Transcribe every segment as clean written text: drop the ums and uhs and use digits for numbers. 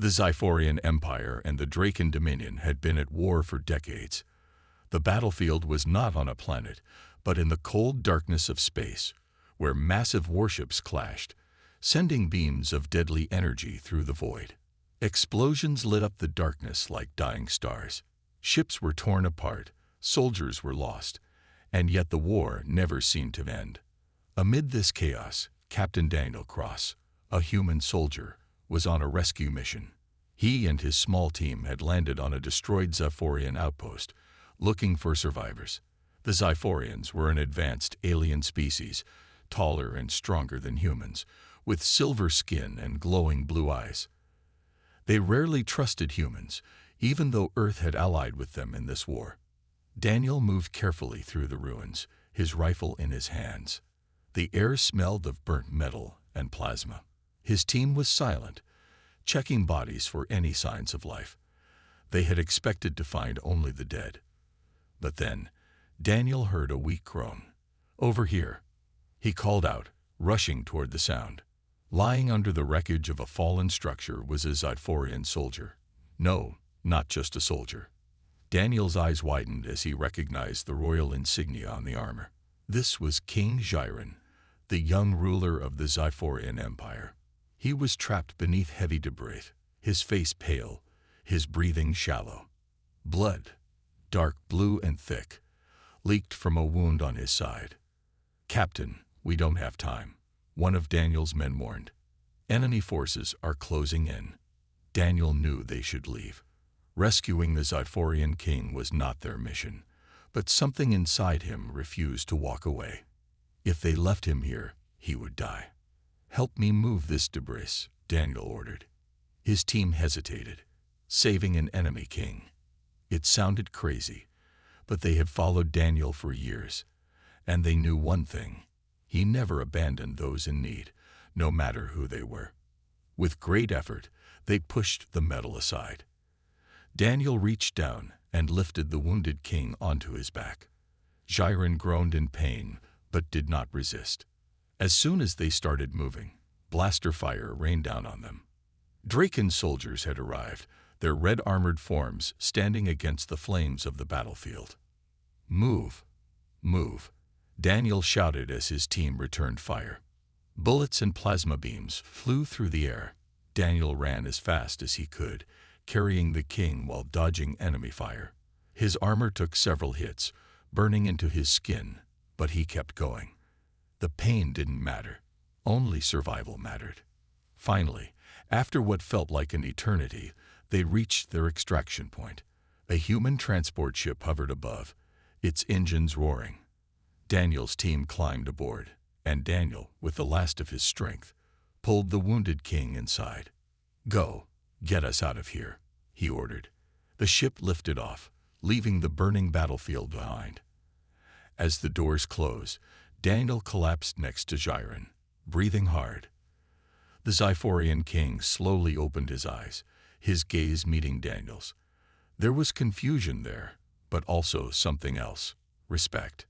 The Xiphorian Empire and the Draken Dominion had been at war for decades. The battlefield was not on a planet, but in the cold darkness of space, where massive warships clashed, sending beams of deadly energy through the void. Explosions lit up the darkness like dying stars. Ships were torn apart, soldiers were lost, and yet the war never seemed to end. Amid this chaos, Captain Daniel Cross, a human soldier, was on a rescue mission. He and his small team had landed on a destroyed Xiphorian outpost, looking for survivors. The Xiphorians were an advanced alien species, taller and stronger than humans, with silver skin and glowing blue eyes. They rarely trusted humans, even though Earth had allied with them in this war. Daniel moved carefully through the ruins, his rifle in his hands. The air smelled of burnt metal and plasma. His team was silent, checking bodies for any signs of life. They had expected to find only the dead. But then, Daniel heard a weak groan. "Over here," he called out, rushing toward the sound. Lying under the wreckage of a fallen structure was a Xiphorian soldier. No, not just a soldier. Daniel's eyes widened as he recognized the royal insignia on the armor. This was King Xiren, the young ruler of the Xiphorian Empire. He was trapped beneath heavy debris, his face pale, his breathing shallow. Blood, dark blue and thick, leaked from a wound on his side. "Captain, we don't have time," one of Daniel's men warned. "Enemy forces are closing in." Daniel knew they should leave. Rescuing the Xiphorian king was not their mission, but something inside him refused to walk away. If they left him here, he would die. "Help me move this debris," Daniel ordered. His team hesitated, saving an enemy king. It sounded crazy, but they had followed Daniel for years, and they knew one thing: he never abandoned those in need, no matter who they were. With great effort, they pushed the metal aside. Daniel reached down and lifted the wounded king onto his back. Xiren groaned in pain, but did not resist. As soon as they started moving, blaster fire rained down on them. Draken soldiers had arrived, their red-armored forms standing against the flames of the battlefield. "Move! Move!" Daniel shouted as his team returned fire. Bullets and plasma beams flew through the air. Daniel ran as fast as he could, carrying the king while dodging enemy fire. His armor took several hits, burning into his skin, but he kept going. The pain didn't matter. Only survival mattered. Finally, after what felt like an eternity, they reached their extraction point. A human transport ship hovered above, its engines roaring. Daniel's team climbed aboard, and Daniel, with the last of his strength, pulled the wounded king inside. "Go, get us out of here," he ordered. The ship lifted off, leaving the burning battlefield behind. As the doors closed, Daniel collapsed next to Xiren, breathing hard. The Xiphorian king slowly opened his eyes, his gaze meeting Daniel's. There was confusion there, but also something else: respect.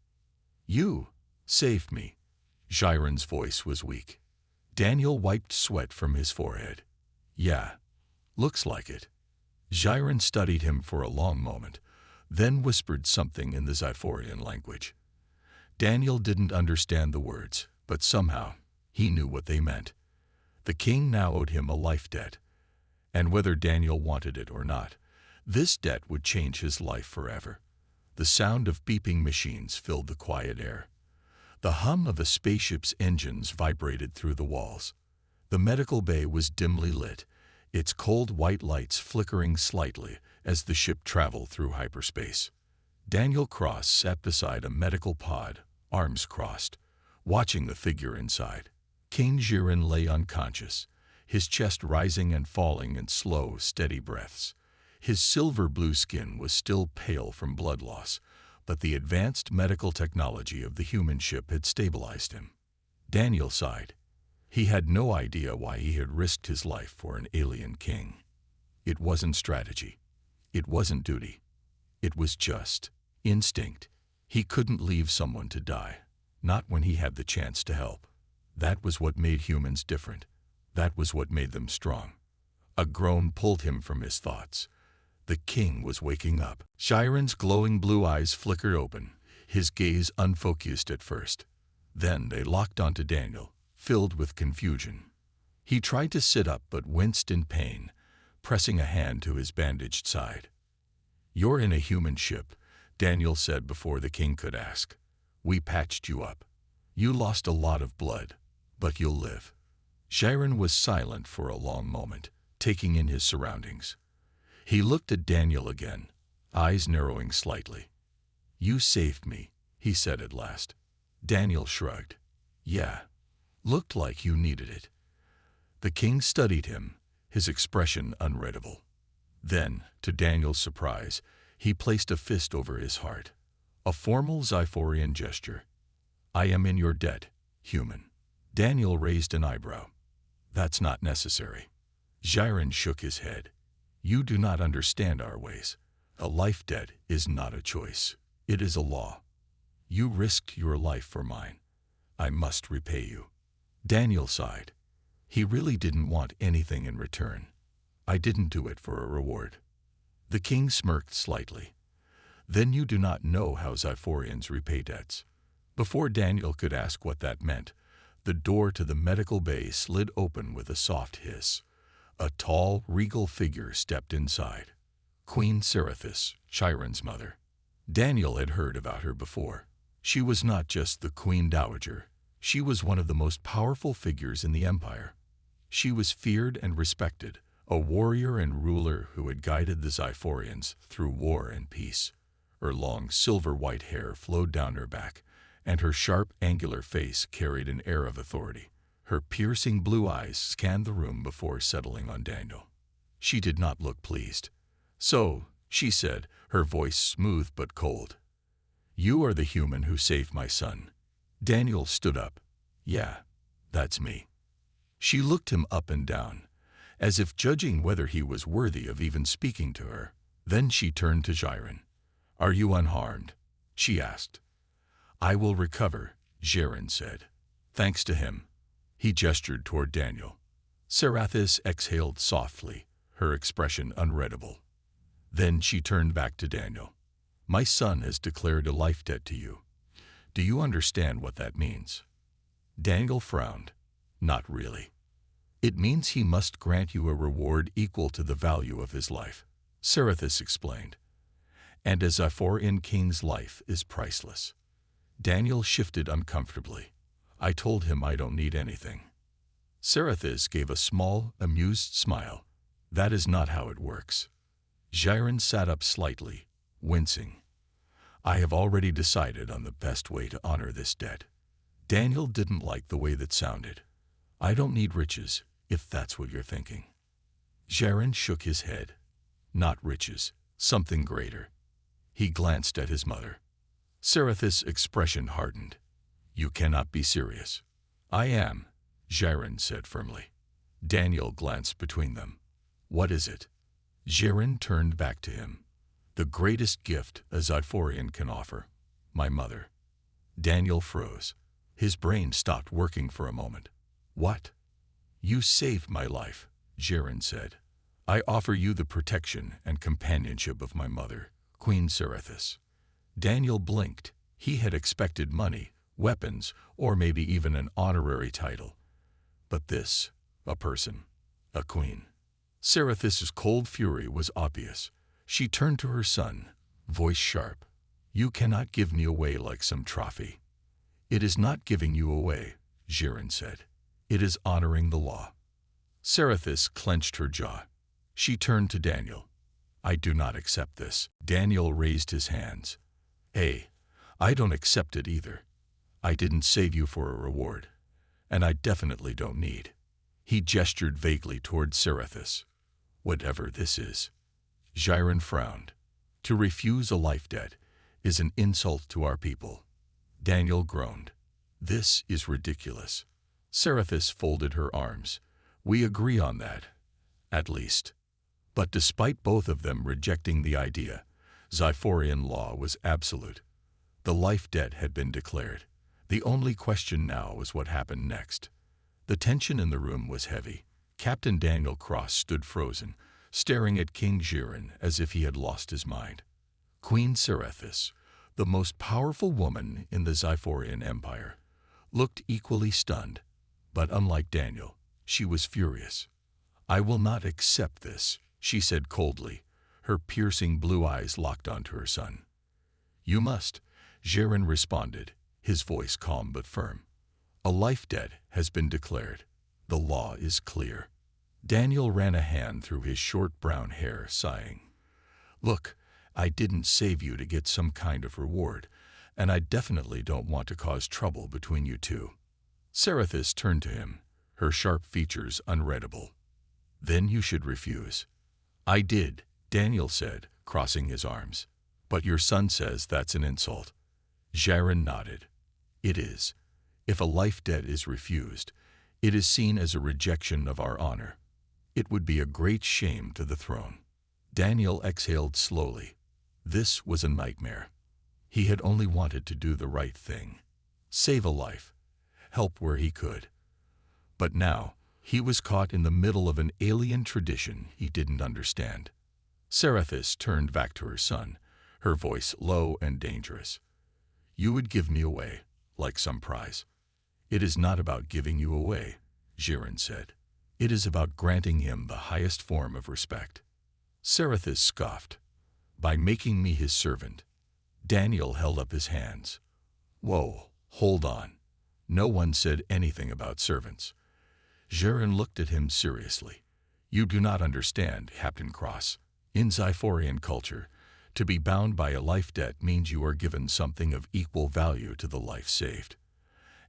"You saved me." Xiren's voice was weak. Daniel wiped sweat from his forehead. "Yeah, looks like it." Xiren studied him for a long moment, then whispered something in the Xiphorian language. Daniel didn't understand the words, but somehow he knew what they meant. The king now owed him a life debt, and whether Daniel wanted it or not, this debt would change his life forever. The sound of beeping machines filled the quiet air. The hum of a spaceship's engines vibrated through the walls. The medical bay was dimly lit, its cold white lights flickering slightly as the ship traveled through hyperspace. Daniel Cross sat beside a medical pod, arms crossed, watching the figure inside. King Xiren lay unconscious, his chest rising and falling in slow, steady breaths. His silver-blue skin was still pale from blood loss, but the advanced medical technology of the human ship had stabilized him. Daniel sighed. He had no idea why he had risked his life for an alien king. It wasn't strategy. It wasn't duty. It was just instinct. He couldn't leave someone to die, not when he had the chance to help. That was what made humans different. That was what made them strong. A groan pulled him from his thoughts. The king was waking up. Shiren's glowing blue eyes flickered open, his gaze unfocused at first. Then they locked onto Daniel, filled with confusion. He tried to sit up but winced in pain, pressing a hand to his bandaged side. "You're in a human ship," Daniel said before the king could ask. "We patched you up. You lost a lot of blood, but you'll live." Shiren was silent for a long moment, taking in his surroundings. He looked at Daniel again, eyes narrowing slightly. "You saved me," he said at last. Daniel shrugged. "Yeah, looked like you needed it." The king studied him, his expression unreadable. Then, to Daniel's surprise, he placed a fist over his heart. A formal Xiphorian gesture. "I am in your debt, human." Daniel raised an eyebrow. "That's not necessary." Shiren shook his head. "You do not understand our ways. A life debt is not a choice. It is a law. You risked your life for mine. I must repay you." Daniel sighed. He really didn't want anything in return. "I didn't do it for a reward." The king smirked slightly. "Then you do not know how Xiphorians repay debts." Before Daniel could ask what that meant, the door to the medical bay slid open with a soft hiss. A tall, regal figure stepped inside. Queen Seraphis, Shiren's mother. Daniel had heard about her before. She was not just the Queen Dowager. She was one of the most powerful figures in the empire. She was feared and respected, a warrior and ruler who had guided the Xiphorians through war and peace. Her long silver-white hair flowed down her back, and her sharp, angular face carried an air of authority. Her piercing blue eyes scanned the room before settling on Daniel. She did not look pleased. "So," she said, her voice smooth but cold, "you are the human who saved my son." Daniel stood up. "Yeah, that's me." She looked him up and down, as if judging whether he was worthy of even speaking to her. Then she turned to Shiren. "Are you unharmed?" she asked. "I will recover," Shiren said. "Thanks to him." He gestured toward Daniel. Seraphis exhaled softly, her expression unreadable. Then she turned back to Daniel. "My son has declared a life debt to you. Do you understand what that means?" Daniel frowned. "Not really." "It means he must grant you a reward equal to the value of his life," Seraphis explained. "And a Xiphorian king's life is priceless." Daniel shifted uncomfortably. "I told him I don't need anything." Seraphis gave a small, amused smile. "That is not how it works." Shiren sat up slightly, wincing. "I have already decided on the best way to honor this debt." Daniel didn't like the way that sounded. "I don't need riches, if that's what you're thinking." Shiren shook his head. "Not riches, something greater." He glanced at his mother. Seraphis' expression hardened. "You cannot be serious." "I am," Shiren said firmly. Daniel glanced between them. "What is it?" Shiren turned back to him. "The greatest gift a Xiphorian can offer. My mother." Daniel froze. His brain stopped working for a moment. "What?" "You saved my life," Shiren said. "I offer you the protection and companionship of my mother, Queen Seraphis." Daniel blinked. He had expected money, weapons, or maybe even an honorary title. But this, a person, a queen. Seraphis's cold fury was obvious. She turned to her son, voice sharp. "You cannot give me away like some trophy." "It is not giving you away," Shiren said. "It is honoring the law." Seraphis clenched her jaw. She turned to Daniel. "I do not accept this." Daniel raised his hands. "Hey, I don't accept it either. I didn't save you for a reward, and I definitely don't need." He gestured vaguely toward Seraphis. "Whatever this is." Shiren frowned. "To refuse a life debt is an insult to our people." Daniel groaned. "This is ridiculous." Seraphis folded her arms. "We agree on that, at least." But despite both of them rejecting the idea, Xiphorian law was absolute. The life debt had been declared. The only question now was what happened next. The tension in the room was heavy. Captain Daniel Cross stood frozen, staring at King Jiren as if he had lost his mind. Queen Serethis, the most powerful woman in the Xiphorian Empire, looked equally stunned, but unlike Daniel, she was furious. "I will not accept this," she said coldly, her piercing blue eyes locked onto her son. "You must," Jiren responded, his voice calm but firm. "A life debt has been declared. The law is clear." Daniel ran a hand through his short brown hair, sighing. "Look, I didn't save you to get some kind of reward, and I definitely don't want to cause trouble between you two." Serethis turned to him, her sharp features unreadable. "Then you should refuse." "I did," Daniel said, crossing his arms. "But your son says that's an insult." Jiren nodded. "It is. If a life debt is refused, it is seen as a rejection of our honor. It would be a great shame to the throne." Daniel exhaled slowly. This was a nightmare. He had only wanted to do the right thing. Save a life. Help where he could. But now, he was caught in the middle of an alien tradition he didn't understand. Serethis turned back to her son, her voice low and dangerous. "You would give me away, like some prize." "It is not about giving you away," Jiren said. "It is about granting him the highest form of respect." Serethis scoffed. "By making me his servant." Daniel held up his hands. "Whoa, hold on. No one said anything about servants." Jiren looked at him seriously. "You do not understand, Captain Cross. In Xiphorian culture, to be bound by a life debt means you are given something of equal value to the life saved.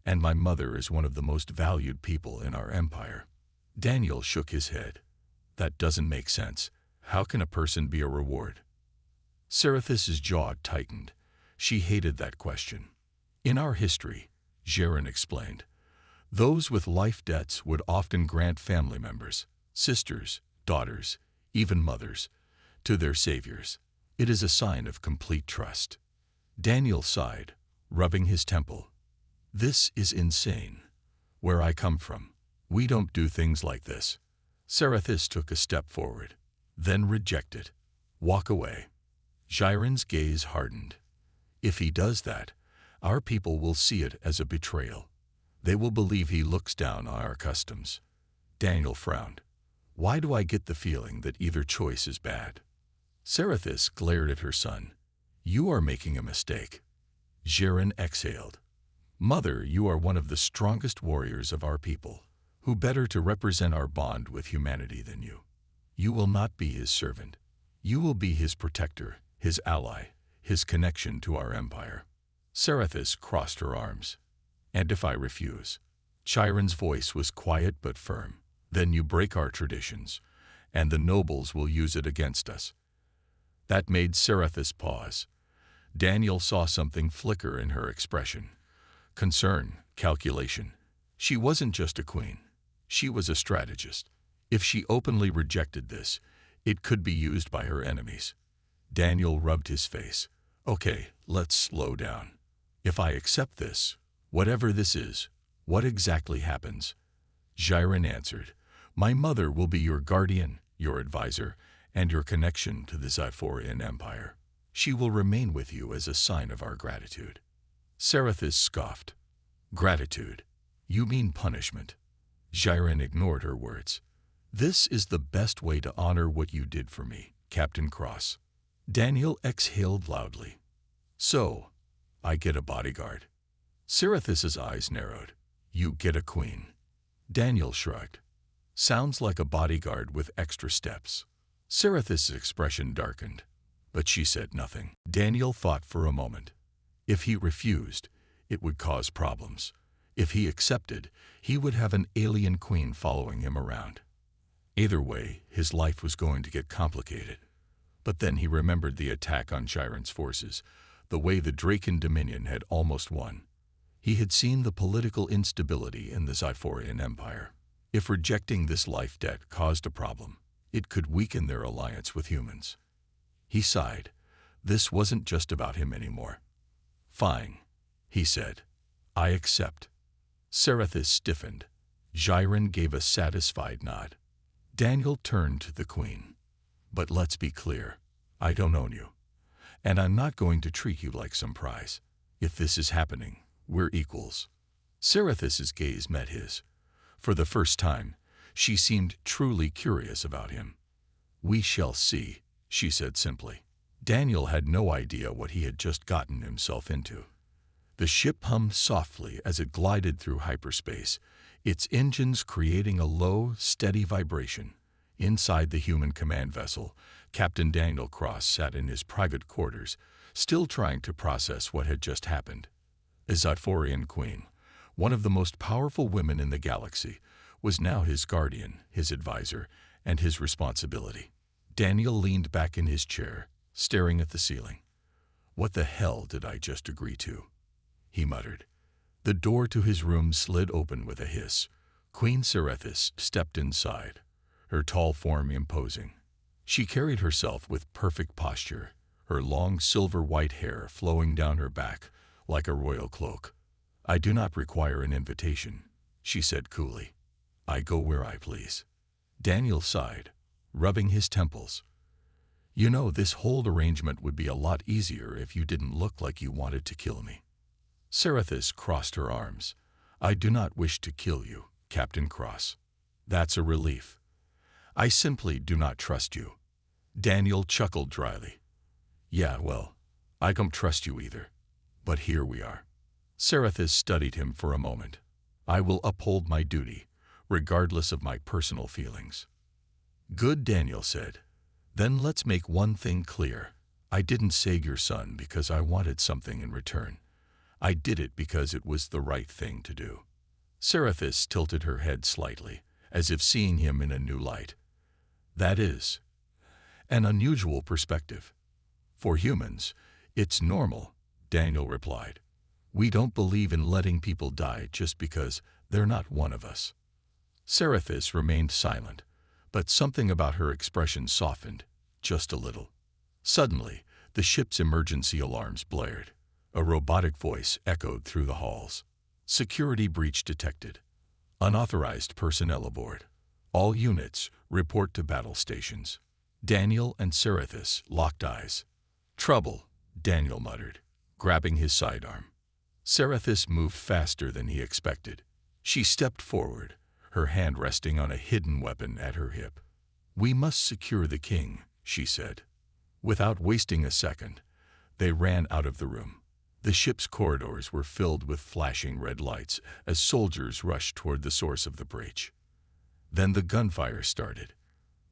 And my mother is one of the most valued people in our empire." Daniel shook his head. "That doesn't make sense. How can a person be a reward?" Serethis' jaw tightened. She hated that question. "In our history," Jiren explained, "those with life debts would often grant family members, sisters, daughters, even mothers, to their saviors. It is a sign of complete trust." Daniel sighed, rubbing his temple. "This is insane. Where I come from, we don't do things like this." Serethis took a step forward, then rejected. "Walk away." Jiren's gaze hardened. "If he does that, our people will see it as a betrayal. They will believe he looks down on our customs." Daniel frowned. "Why do I get the feeling that either choice is bad?" Serethis glared at her son. "You are making a mistake." Jiren exhaled. "Mother, you are one of the strongest warriors of our people. Who better to represent our bond with humanity than you? You will not be his servant. You will be his protector, his ally, his connection to our empire." Serethis crossed her arms. "And if I refuse?" Jiren's voice was quiet but firm. "Then you break our traditions, and the nobles will use it against us." That made Serethis pause. Daniel saw something flicker in her expression. Concern, calculation. She wasn't just a queen. She was a strategist. If she openly rejected this, it could be used by her enemies. Daniel rubbed his face. "Okay, let's slow down. If I accept this, whatever this is, what exactly happens?" Jiren answered, "My mother will be your guardian, your advisor, and your connection to the Xiphorian Empire. She will remain with you as a sign of our gratitude." Serethis scoffed. "Gratitude? You mean punishment." Jiren ignored her words. "This is the best way to honor what you did for me, Captain Cross." Daniel exhaled loudly. "So, I get a bodyguard." Serethis' eyes narrowed. "You get a queen." Daniel shrugged. "Sounds like a bodyguard with extra steps." Serethis' expression darkened, but she said nothing. Daniel thought for a moment. If he refused, it would cause problems. If he accepted, he would have an alien queen following him around. Either way, his life was going to get complicated. But then he remembered the attack on Jiren's forces, the way the Draken Dominion had almost won. He had seen the political instability in the Xiphorian Empire. If rejecting this life debt caused a problem, it could weaken their alliance with humans. He sighed. This wasn't just about him anymore. "Fine," he said. "I accept." Serethis stiffened. Jiren gave a satisfied nod. Daniel turned to the queen. But let's be clear. I don't own you. And I'm not going to treat you like some prize. If this is happening, we're equals. Serethis' gaze met his. For the first time, she seemed truly curious about him. We shall see, she said simply. Daniel had no idea what he had just gotten himself into. The ship hummed softly as it glided through hyperspace, its engines creating a low, steady vibration. Inside the human command vessel, Captain Daniel Cross sat in his private quarters, still trying to process what had just happened. A Zotphorian queen, one of the most powerful women in the galaxy, was now his guardian, his advisor, and his responsibility. Daniel leaned back in his chair, staring at the ceiling. What the hell did I just agree to? He muttered. The door to his room slid open with a hiss. Queen Serethis stepped inside, her tall form imposing. She carried herself with perfect posture, her long silver-white hair flowing down her back like a royal cloak. I do not require an invitation, she said coolly. I go where I please. Daniel sighed, rubbing his temples. You know, this whole arrangement would be a lot easier if you didn't look like you wanted to kill me. Serethis crossed her arms. I do not wish to kill you, Captain Cross. That's a relief. I simply do not trust you. Daniel chuckled dryly. Yeah, well, I don't trust you either. But here we are. Serethis studied him for a moment. I will uphold my duty, regardless of my personal feelings. Good, Daniel said. Then let's make one thing clear. I didn't save your son because I wanted something in return. I did it because it was the right thing to do. Serethis tilted her head slightly, as if seeing him in a new light. That is an unusual perspective. For humans, it's normal, Daniel replied. We don't believe in letting people die just because they're not one of us. Serethis remained silent, but something about her expression softened, just a little. Suddenly, the ship's emergency alarms blared. A robotic voice echoed through the halls. Security breach detected. Unauthorized personnel aboard. All units, report to battle stations. Daniel and Serethis locked eyes. Trouble, Daniel muttered, grabbing his sidearm. Serethis moved faster than he expected. She stepped forward, her hand resting on a hidden weapon at her hip. We must secure the king, she said. Without wasting a second, they ran out of the room. The ship's corridors were filled with flashing red lights as soldiers rushed toward the source of the breach. Then the gunfire started.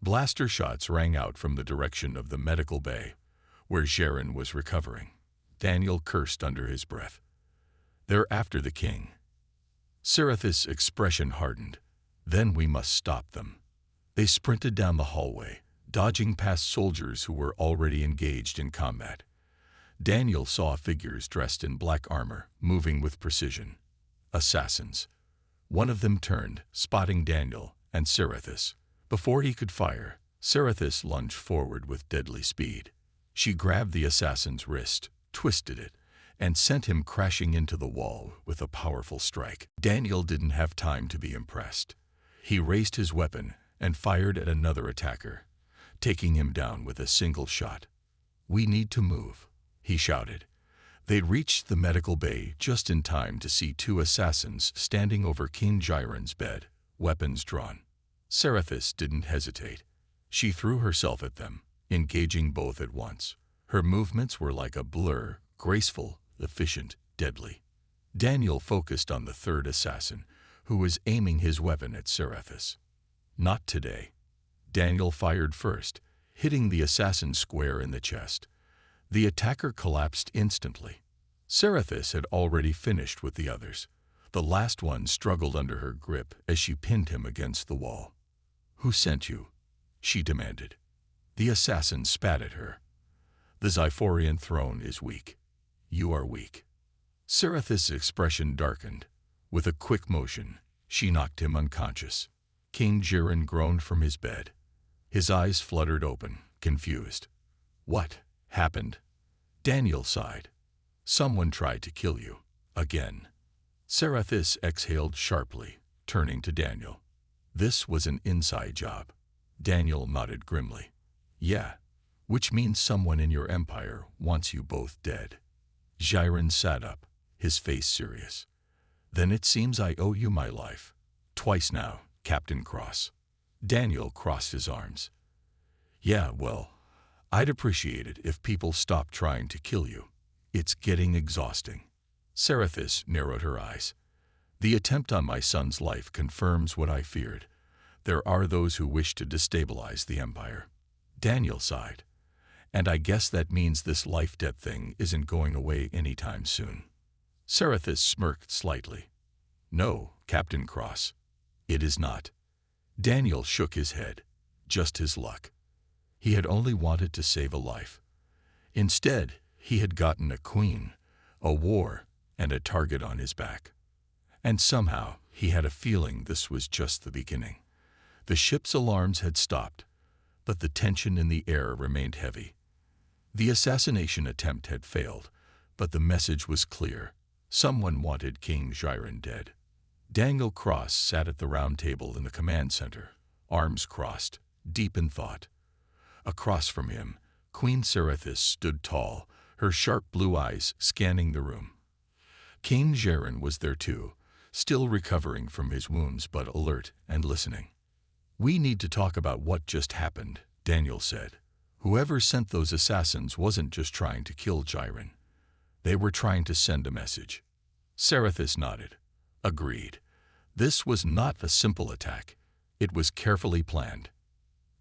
Blaster shots rang out from the direction of the medical bay, where Jaren was recovering. Daniel cursed under his breath. They're after the king. Serethis' expression hardened. Then we must stop them. They sprinted down the hallway, dodging past soldiers who were already engaged in combat. Daniel saw figures dressed in black armor, moving with precision. Assassins. One of them turned, spotting Daniel and Serethis. Before he could fire, Serethis lunged forward with deadly speed. She grabbed the assassin's wrist, twisted it, and sent him crashing into the wall with a powerful strike. Daniel didn't have time to be impressed. He raised his weapon and fired at another attacker, taking him down with a single shot. We need to move, he shouted. They'd reached the medical bay just in time to see two assassins standing over King Jiren's bed, weapons drawn. Serethis didn't hesitate. She threw herself at them, engaging both at once. Her movements were like a blur, graceful, efficient, deadly. Daniel focused on the third assassin, who was aiming his weapon at Serethis. Not today. Daniel fired first, hitting the assassin square in the chest. The attacker collapsed instantly. Serethis had already finished with the others. The last one struggled under her grip as she pinned him against the wall. Who sent you? She demanded. The assassin spat at her. The Zyphorian throne is weak. You are weak. Serethis' expression darkened. With a quick motion, she knocked him unconscious. King Jiren groaned from his bed. His eyes fluttered open, confused. What happened? Daniel sighed. Someone tried to kill you. Again. Serethis exhaled sharply, turning to Daniel. This was an inside job. Daniel nodded grimly. Yeah, which means someone in your empire wants you both dead. Jiren sat up, his face serious. Then it seems I owe you my life. Twice now, Captain Cross. Daniel crossed his arms. Yeah, well, I'd appreciate it if people stopped trying to kill you. It's getting exhausting. Seraphis narrowed her eyes. The attempt on my son's life confirms what I feared. There are those who wish to destabilize the empire. Daniel sighed. And I guess that means this life-debt thing isn't going away anytime soon. Seraphis smirked slightly. No, Captain Cross, it is not. Daniel shook his head. Just his luck. He had only wanted to save a life. Instead, he had gotten a queen, a war, and a target on his back. And somehow, he had a feeling this was just the beginning. The ship's alarms had stopped, but the tension in the air remained heavy. The assassination attempt had failed, but the message was clear. Someone wanted King Jiren dead. Daniel Cross sat at the round table in the command center, arms crossed, deep in thought. Across from him, Queen Seraphis stood tall, her sharp blue eyes scanning the room. King Jiren was there too, still recovering from his wounds but alert and listening. We need to talk about what just happened, Daniel said. Whoever sent those assassins wasn't just trying to kill Jiren. They were trying to send a message. Seraphis nodded. Agreed. This was not a simple attack. It was carefully planned.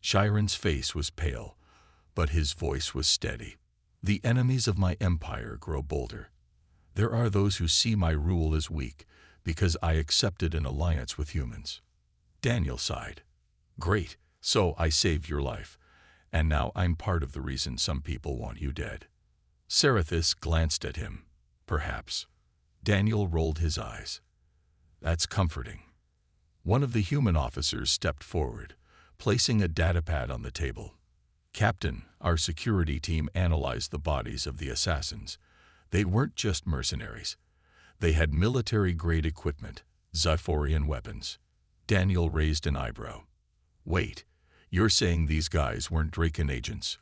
Jiren's face was pale, but his voice was steady. The enemies of my empire grow bolder. There are those who see my rule as weak because I accepted an alliance with humans. Daniel sighed. Great, so I saved your life, and now I'm part of the reason some people want you dead. Seraphis glanced at him. Perhaps. Daniel rolled his eyes. That's comforting. One of the human officers stepped forward, placing a datapad on the table. Captain, our security team analyzed the bodies of the assassins. They weren't just mercenaries. They had military-grade equipment, Xiphorian weapons. Daniel raised an eyebrow. Wait, you're saying these guys weren't Draken agents?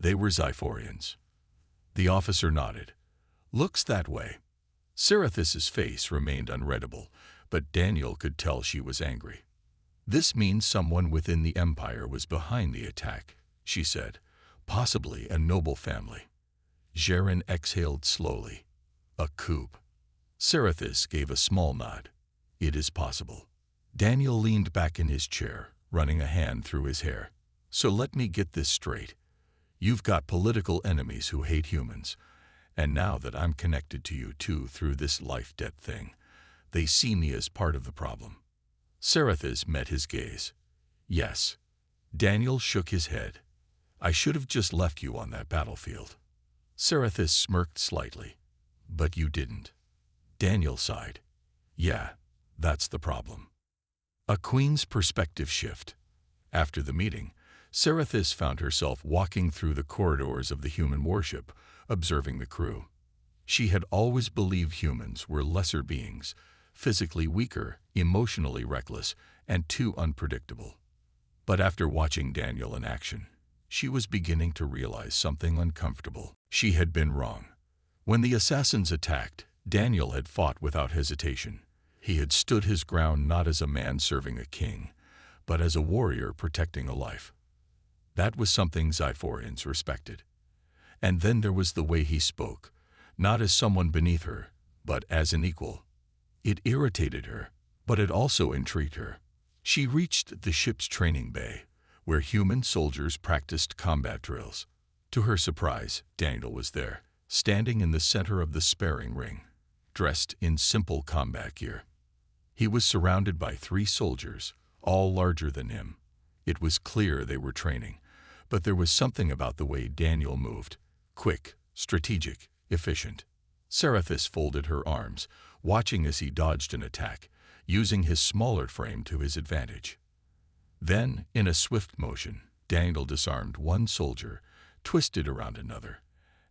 They were Xiphorians. The officer nodded. Looks that way. Seraphis's face remained unreadable, but Daniel could tell she was angry. This means someone within the empire was behind the attack, she said. Possibly a noble family. Jiren exhaled slowly. A coup. Seraphis gave a small nod. It is possible. Daniel leaned back in his chair, running a hand through his hair. So let me get this straight. You've got political enemies who hate humans, and now that I'm connected to you too through this life-debt thing, they see me as part of the problem. Seraphis met his gaze. Yes. Daniel shook his head. I should have just left you on that battlefield. Seraphis smirked slightly. But you didn't. Daniel sighed. Yeah, that's the problem. A queen's perspective shift. After the meeting, Seraphis found herself walking through the corridors of the human warship, observing the crew. She had always believed humans were lesser beings, physically weaker, emotionally reckless, and too unpredictable. But after watching Daniel in action, she was beginning to realize something uncomfortable. She had been wrong. When the assassins attacked, Daniel had fought without hesitation. He had stood his ground not as a man serving a king, but as a warrior protecting a life. That was something Xiphorians respected. And then there was the way he spoke, not as someone beneath her, but as an equal. It irritated her, but it also intrigued her. She reached the ship's training bay, where human soldiers practiced combat drills. To her surprise, Daniel was there, standing in the center of the sparring ring, dressed in simple combat gear. He was surrounded by 3 soldiers, all larger than him. It was clear they were training, but there was something about the way Daniel moved. Quick, strategic, efficient. Seraphis folded her arms, watching as he dodged an attack, using his smaller frame to his advantage. Then, in a swift motion, Daniel disarmed one soldier, twisted around another,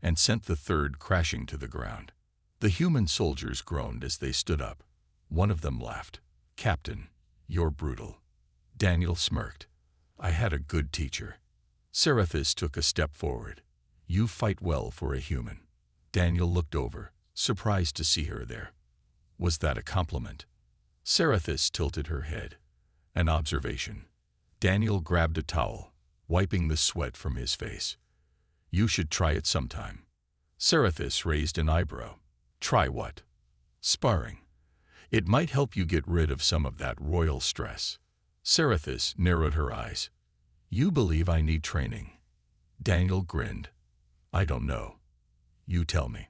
and sent the third crashing to the ground. The human soldiers groaned as they stood up. One of them laughed. Captain, you're brutal. Daniel smirked. I had a good teacher. Seraphis took a step forward. You fight well for a human. Daniel looked over, surprised to see her there. Was that a compliment? Seraphis tilted her head. An observation. Daniel grabbed a towel, wiping the sweat from his face. You should try it sometime. Seraphis raised an eyebrow. Try what? Sparring. It might help you get rid of some of that royal stress. Seraphis narrowed her eyes. You believe I need training? Daniel grinned. I don't know. You tell me.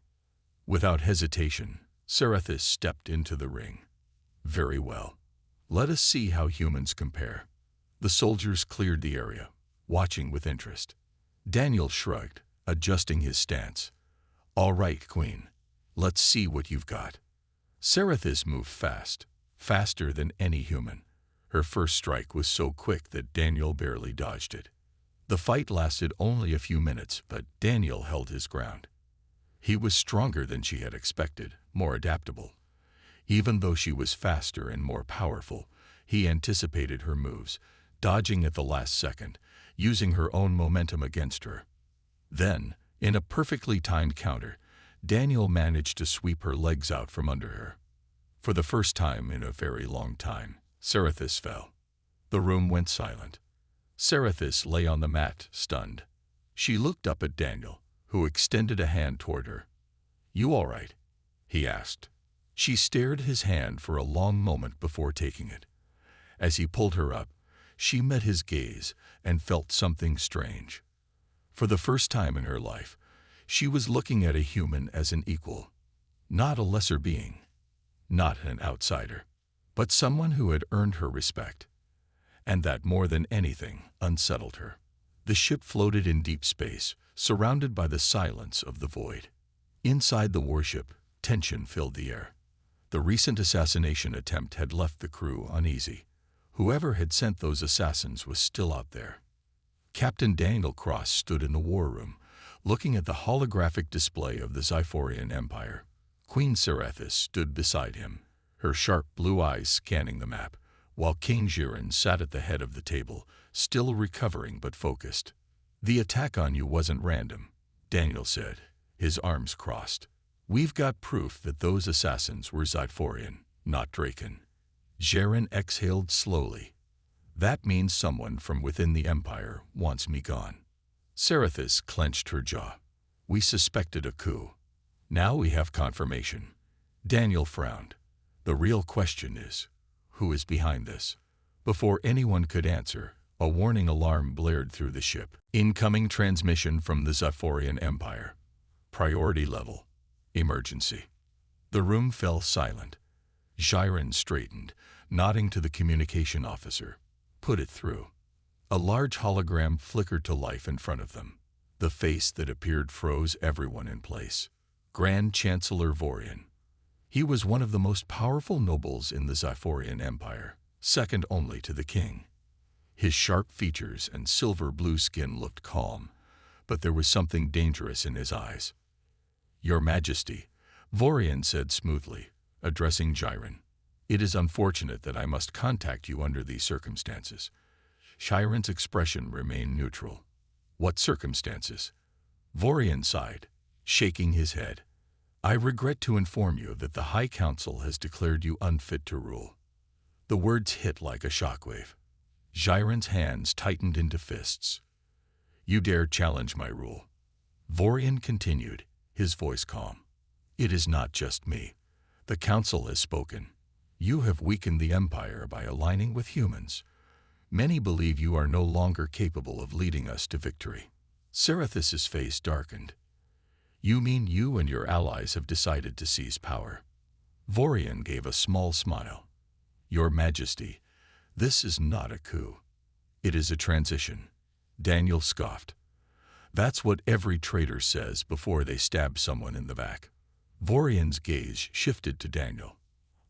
Without hesitation, Seraphis stepped into the ring. Very well. Let us see how humans compare. The soldiers cleared the area, watching with interest. Daniel shrugged, adjusting his stance. All right, Queen. Let's see what you've got. Seraphis moved fast, faster than any human. Her first strike was so quick that Daniel barely dodged it. The fight lasted only a few minutes, but Daniel held his ground. He was stronger than she had expected, more adaptable. Even though she was faster and more powerful, he anticipated her moves, dodging at the last second, using her own momentum against her. Then, in a perfectly timed counter, Daniel managed to sweep her legs out from under her. For the first time in a very long time, Seraphis fell. The room went silent. Seraphis lay on the mat, stunned. She looked up at Daniel, who extended a hand toward her. You all right? He asked. She stared at his hand for a long moment before taking it. As he pulled her up, she met his gaze and felt something strange. For the first time in her life, she was looking at a human as an equal, not a lesser being, not an outsider, but someone who had earned her respect. And that more than anything unsettled her. The ship floated in deep space, surrounded by the silence of the void. Inside the warship, tension filled the air. The recent assassination attempt had left the crew uneasy. Whoever had sent those assassins was still out there. Captain Daniel Cross stood in the war room, looking at the holographic display of the Xiphorian Empire. Queen Seraphis stood beside him, her sharp blue eyes scanning the map, while King Jiren sat at the head of the table, still recovering but focused. The attack on you wasn't random, Daniel said, his arms crossed. We've got proof that those assassins were Xiphorian, not Draken. Jiren exhaled slowly. That means someone from within the Empire wants me gone. Seraphis clenched her jaw. We suspected a coup. Now we have confirmation. Daniel frowned. The real question is, who is behind this? Before anyone could answer, a warning alarm blared through the ship. Incoming transmission from the Xiphorian Empire. Priority level. Emergency. The room fell silent. Jiren straightened, nodding to the communication officer. Put it through. A large hologram flickered to life in front of them. The face that appeared froze everyone in place. Grand Chancellor Vorian. He was one of the most powerful nobles in the Xiphorian Empire, second only to the king. His sharp features and silver-blue skin looked calm, but there was something dangerous in his eyes. Your Majesty, Vorian said smoothly, addressing Jiren. It is unfortunate that I must contact you under these circumstances. Jiren's expression remained neutral. What circumstances? Vorian sighed, shaking his head. I regret to inform you that the High Council has declared you unfit to rule. The words hit like a shockwave. Jiren's hands tightened into fists. You dare challenge my rule. Vorian continued, his voice calm. It is not just me. The Council has spoken. You have weakened the Empire by aligning with humans. Many believe you are no longer capable of leading us to victory. Seraphis's face darkened. You mean you and your allies have decided to seize power? Vorian gave a small smile. Your Majesty, this is not a coup. It is a transition. Daniel scoffed. That's what every traitor says before they stab someone in the back. Vorian's gaze shifted to Daniel.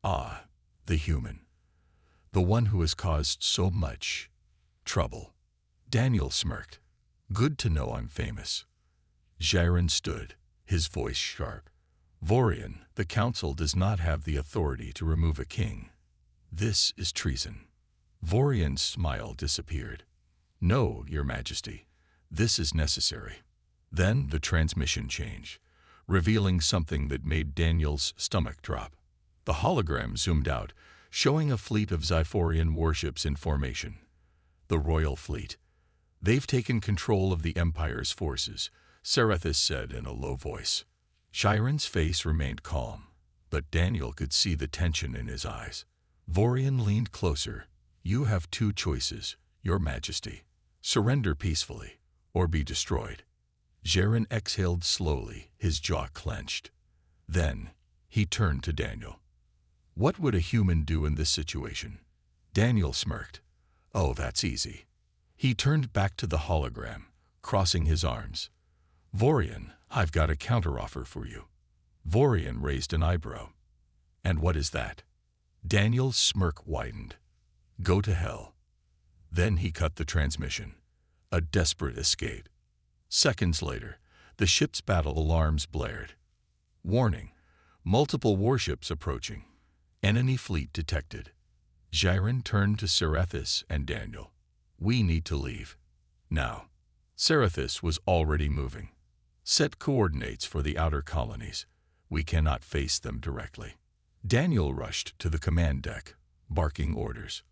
Ah, the human. The one who has caused so much trouble. Daniel smirked. Good to know I'm famous. Jiren stood, his voice sharp. Vorian, the council does not have the authority to remove a king. This is treason. Vorian's smile disappeared. "No, Your Majesty. This is necessary." Then the transmission changed, revealing something that made Daniel's stomach drop. The hologram zoomed out, showing a fleet of Xiphorian warships in formation. The Royal Fleet. "They've taken control of the Empire's forces," Serethis said in a low voice. Chiron's face remained calm, but Daniel could see the tension in his eyes. Vorian leaned closer. "You have two choices, Your Majesty. Surrender peacefully, or be destroyed." Jaren exhaled slowly, his jaw clenched. Then he turned to Daniel. "What would a human do in this situation?" Daniel smirked. "Oh, that's easy." He turned back to the hologram, crossing his arms. "Vorian, I've got a counteroffer for you." Vorian raised an eyebrow. "And what is that?" Daniel's smirk widened. "Go to hell." Then he cut the transmission. A desperate escape. Seconds later, the ship's battle alarms blared. "Warning! Multiple warships approaching. Enemy fleet detected." Jaren turned to Serethis and Daniel. "We need to leave. Now." Serethis was already moving. "Set coordinates for the outer colonies. We cannot face them directly." Daniel rushed to the command deck, barking orders.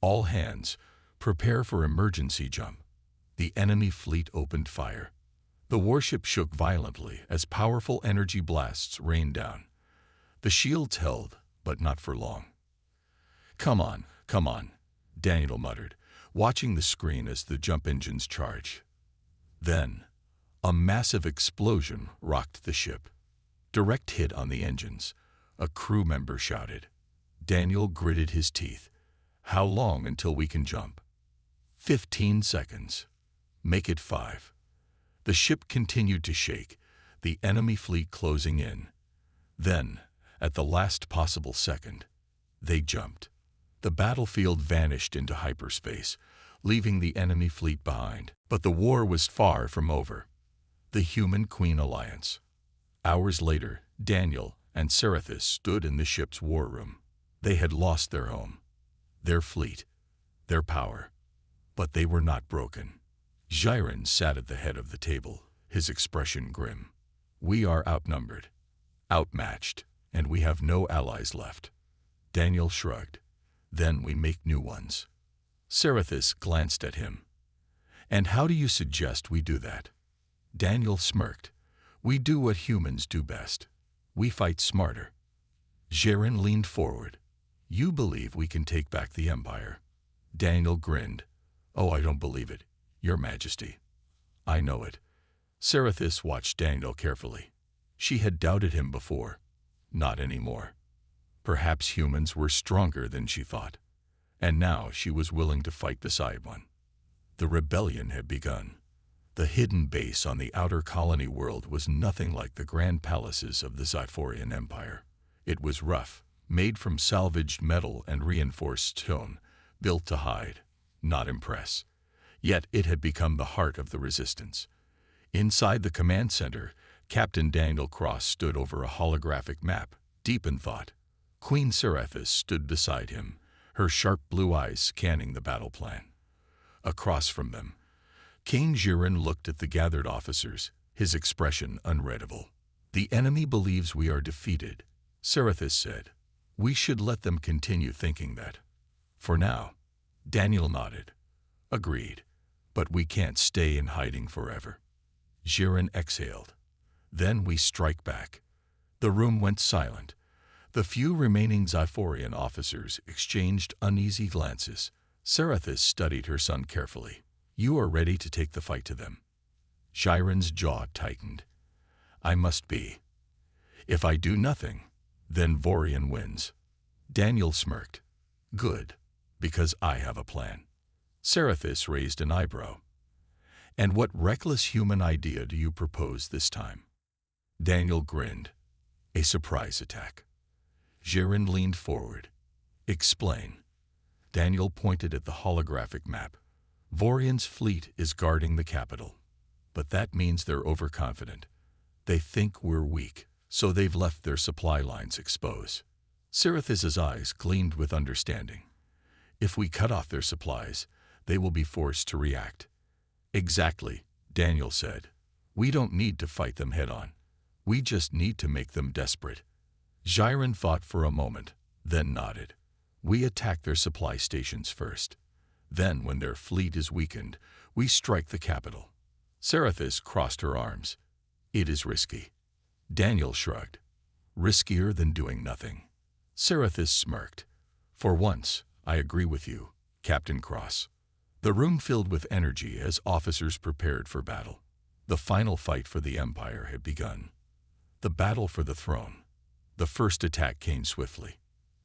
"All hands, prepare for emergency jump." The enemy fleet opened fire. The warship shook violently as powerful energy blasts rained down. The shields held, but not for long. Come on," Daniel muttered, watching the screen as the jump engines charged. Then, a massive explosion rocked the ship. Direct hit on the engines. A crew member shouted. Daniel gritted his teeth. "How long until we can jump?" 15 seconds. "Make it 5. The ship continued to shake, the enemy fleet closing in. Then, at the last possible second, they jumped. The battlefield vanished into hyperspace, leaving the enemy fleet behind. But the war was far from over. The Human Queen Alliance. Hours later, Daniel and Serethis stood in the ship's war room. They had lost their home, their fleet, their power. But they were not broken. Jaren sat at the head of the table, his expression grim. "We are outnumbered, outmatched, and we have no allies left." Daniel shrugged. "Then we make new ones." Serethis glanced at him. "And how do you suggest we do that?" Daniel smirked. "We do what humans do best. We fight smarter." Jaren leaned forward. "You believe we can take back the Empire?" Daniel grinned. "Oh, I don't believe it, Your Majesty." "I know it." Serethis watched Daniel carefully. She had doubted him before. Not anymore. Perhaps humans were stronger than she thought. And now she was willing to fight beside one. The rebellion had begun. The hidden base on the outer colony world was nothing like the grand palaces of the Xiphorian Empire. It was rough, made from salvaged metal and reinforced stone, built to hide, not impress. Yet it had become the heart of the resistance. Inside the command center, Captain Daniel Cross stood over a holographic map, deep in thought. Queen Serethis stood beside him, her sharp blue eyes scanning the battle plan. Across from them, King Jaren looked at the gathered officers, his expression unreadable. "The enemy believes we are defeated," Serethis said. "We should let them continue thinking that. For now." Daniel nodded. "Agreed. But we can't stay in hiding forever." Jaren exhaled. "Then we strike back." The room went silent. The few remaining Xiphorian officers exchanged uneasy glances. Serethis studied her son carefully. "You are ready to take the fight to them." Jaren's jaw tightened. "I must be. If I do nothing, then Vorian wins." Daniel smirked. "Good, because I have a plan." Serethis raised an eyebrow. "And what reckless human idea do you propose this time?" Daniel grinned. "A surprise attack." Jaren leaned forward. "Explain." Daniel pointed at the holographic map. "Vorian's fleet is guarding the capital. But that means they're overconfident. They think we're weak, so they've left their supply lines exposed." Serethis' eyes gleamed with understanding. "If we cut off their supplies, they will be forced to react. Exactly, Daniel said. We don't need to fight them head-on. We just need to make them desperate. Jiren thought for a moment, then nodded. We attack their supply stations first. Then, when their fleet is weakened, we strike the capital. Seraphis crossed her arms. It is risky. Daniel shrugged. Riskier than doing nothing. Seraphis smirked. For once, I agree with you, Captain Cross. The room filled with energy as officers prepared for battle. The final fight for the Empire had begun. The battle for the throne. The first attack came swiftly.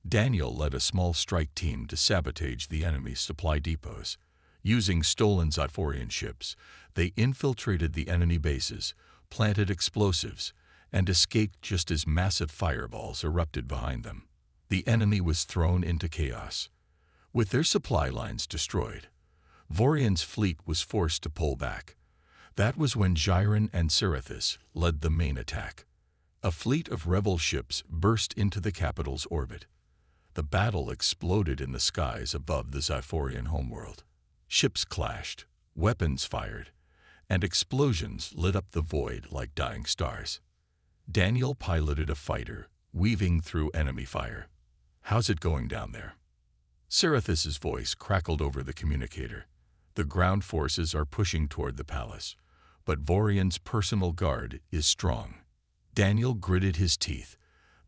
Daniel led a small strike team to sabotage the enemy's supply depots. Using stolen Xiphorian ships, they infiltrated the enemy bases, planted explosives, and escaped just as massive fireballs erupted behind them. The enemy was thrown into chaos. With their supply lines destroyed, Vorian's fleet was forced to pull back. That was when Jiren and Seraphis led the main attack. A fleet of rebel ships burst into the capital's orbit. The battle exploded in the skies above the Xiphorian homeworld. Ships clashed, weapons fired, and explosions lit up the void like dying stars. Daniel piloted a fighter, weaving through enemy fire. How's it going down there? Seraphis's voice crackled over the communicator. The ground forces are pushing toward the palace, but Vorian's personal guard is strong. Daniel gritted his teeth.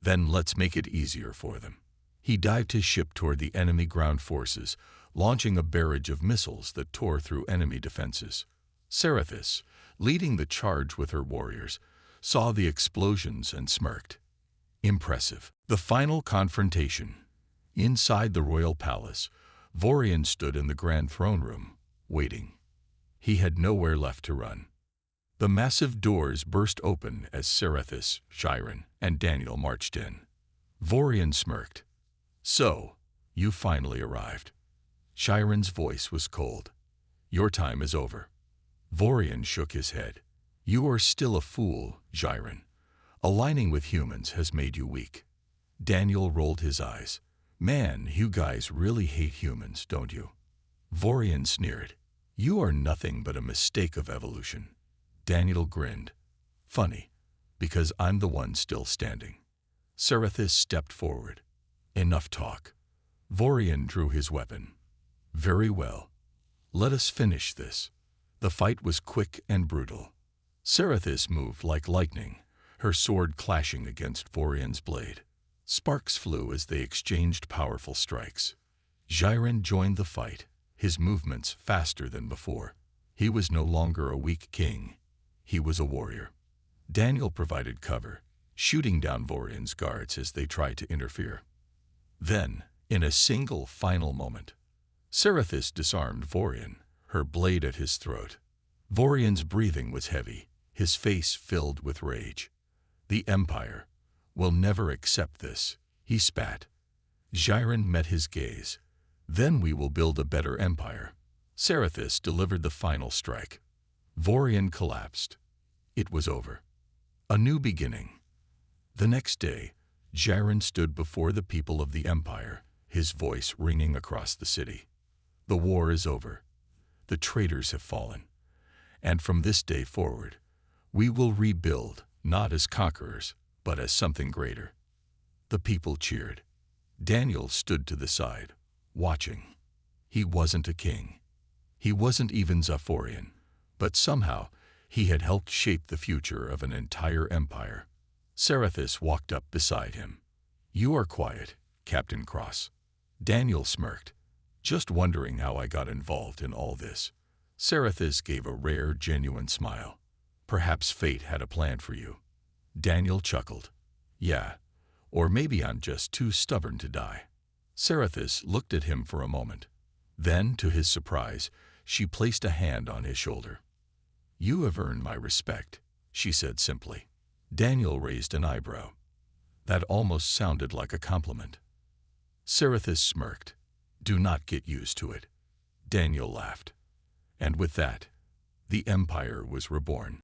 Then let's make it easier for them. He dived his ship toward the enemy ground forces, launching a barrage of missiles that tore through enemy defenses. Seraphis, leading the charge with her warriors, saw the explosions and smirked. Impressive. The final confrontation. Inside the royal palace, Vorian stood in the grand throne room, waiting. He had nowhere left to run. The massive doors burst open as Seraphis, Jiren, and Daniel marched in. Vorian smirked. So, you finally arrived. Jiren's voice was cold. Your time is over. Vorian shook his head. You are still a fool, Jiren. Aligning with humans has made you weak. Daniel rolled his eyes. Man, you guys really hate humans, don't you? Vorian sneered. You are nothing but a mistake of evolution. Daniel grinned. Funny, because I'm the one still standing. Seraphis stepped forward. Enough talk. Vorian drew his weapon. Very well. Let us finish this. The fight was quick and brutal. Seraphis moved like lightning, her sword clashing against Vorian's blade. Sparks flew as they exchanged powerful strikes. Jiren joined the fight, his movements faster than before. He was no longer a weak king. He was a warrior. Daniel provided cover, shooting down Vorian's guards as they tried to interfere. Then, in a single final moment, Seraphis disarmed Vorian, her blade at his throat. Vorian's breathing was heavy, his face filled with rage. The Empire will never accept this, he spat. Jiren met his gaze. Then we will build a better empire. Seraphis delivered the final strike. Vorian collapsed. It was over. A new beginning. The next day, Jiren stood before the people of the Empire, his voice ringing across the city. The war is over. The traitors have fallen. And from this day forward, we will rebuild, not as conquerors, but as something greater. The people cheered. Daniel stood to the side, watching. He wasn't a king. He wasn't even Xiphorian, but somehow he had helped shape the future of an entire empire. Seraphis walked up beside him. You are quiet, Captain Cross. Daniel smirked. Just wondering how I got involved in all this. Seraphis gave a rare, genuine smile. Perhaps fate had a plan for you. Daniel chuckled. Yeah, or maybe I'm just too stubborn to die. Seraphis looked at him for a moment. Then, to his surprise, she placed a hand on his shoulder. You have earned my respect, she said simply. Daniel raised an eyebrow. That almost sounded like a compliment. Seraphis smirked. Do not get used to it. Daniel laughed. And with that, the empire was reborn.